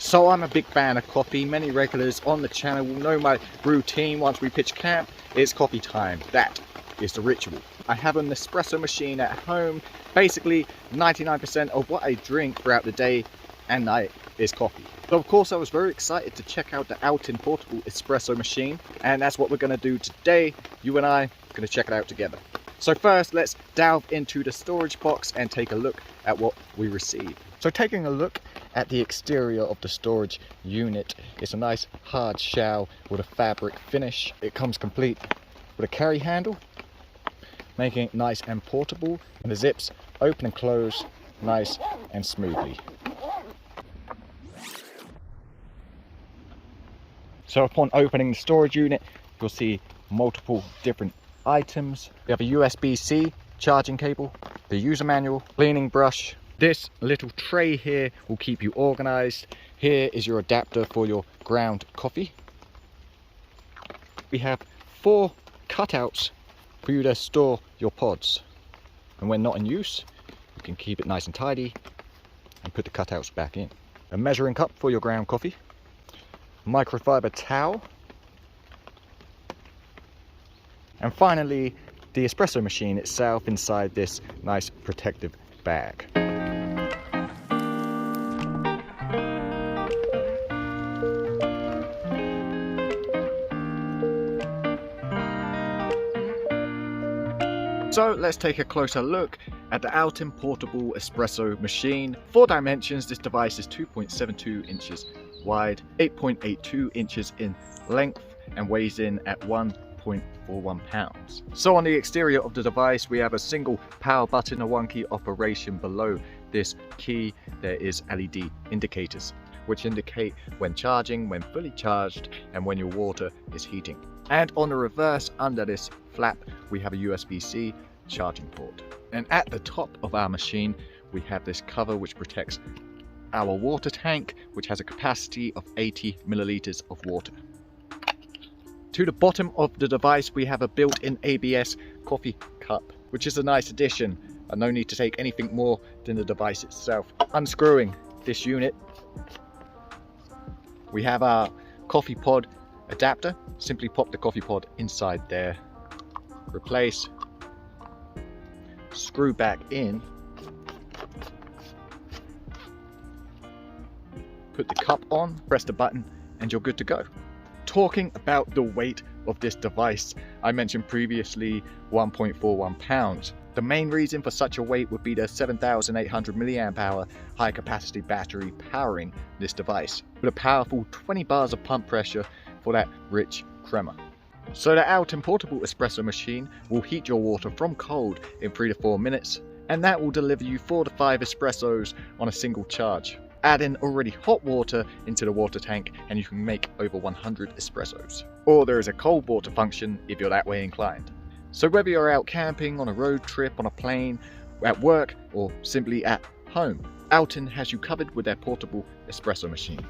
So I'm a big fan of coffee. Many regulars on the channel will know my routine once we pitch camp. It's coffee time. That is the ritual. I have an espresso machine at home. Basically 99% of what I drink throughout the day and night is coffee. So of course I was very excited to check out the Outin Portable Espresso Machine, and that's what we're going to do today. You and I are going to check it out together. So first, let's delve into the storage box and take a look at what we received. So taking a look at the exterior of the storage unit, it's a nice hard shell with a fabric finish. It comes complete with a carry handle, making it nice and portable, and the zips open and close nice and smoothly. So upon opening the storage unit, you'll see multiple different items. We have a USB-C charging cable, the user manual, cleaning brush. This little tray here will keep you organized. Here is your adapter for your ground coffee. We have 4 cutouts for you to store your pods, and when not in use you can keep it nice and tidy and put the cutouts back in. A measuring cup for your ground coffee, microfiber towel, and finally the espresso machine itself inside this nice protective bag. So let's take a closer look at the Outin Portable Espresso Machine. For dimensions, this device is 2.72 inches wide, 8.82 inches in length, and weighs in at 1.41 pounds. So on the exterior of the device, we have a single power button, a 1-key operation. Below this key there is LED indicators, which indicate when charging, when fully charged, and when your water is heating. And on the reverse, under this flap, we have a USB-C charging port. And at the top of our machine, we have this cover which protects our water tank, which has a capacity of 80 milliliters of water. To the bottom of the device, we have a built-in ABS coffee cup, which is a nice addition, and no need to take anything more than the device itself. Unscrewing this unit, we have our coffee pod adapter. Simply pop the coffee pod inside there, replace, screw back in, put the cup on, press the button, and you're good to go. Talking about the weight of this device, I mentioned previously 1.41 pounds. The main reason for such a weight would be the 7,800 milliamp hour high capacity battery powering this device, with a powerful 20 bars of pump pressure for that rich crema. So the Outin Portable Espresso Machine will heat your water from cold in 3 to 4 minutes, and that will deliver you 4 to 5 espressos on a single charge. Add in already hot water into the water tank and you can make over 100 espressos. Or there is a cold water function if you're that way inclined. So whether you're out camping, on a road trip, on a plane, at work, or simply at home, Outin has you covered with their portable espresso machine.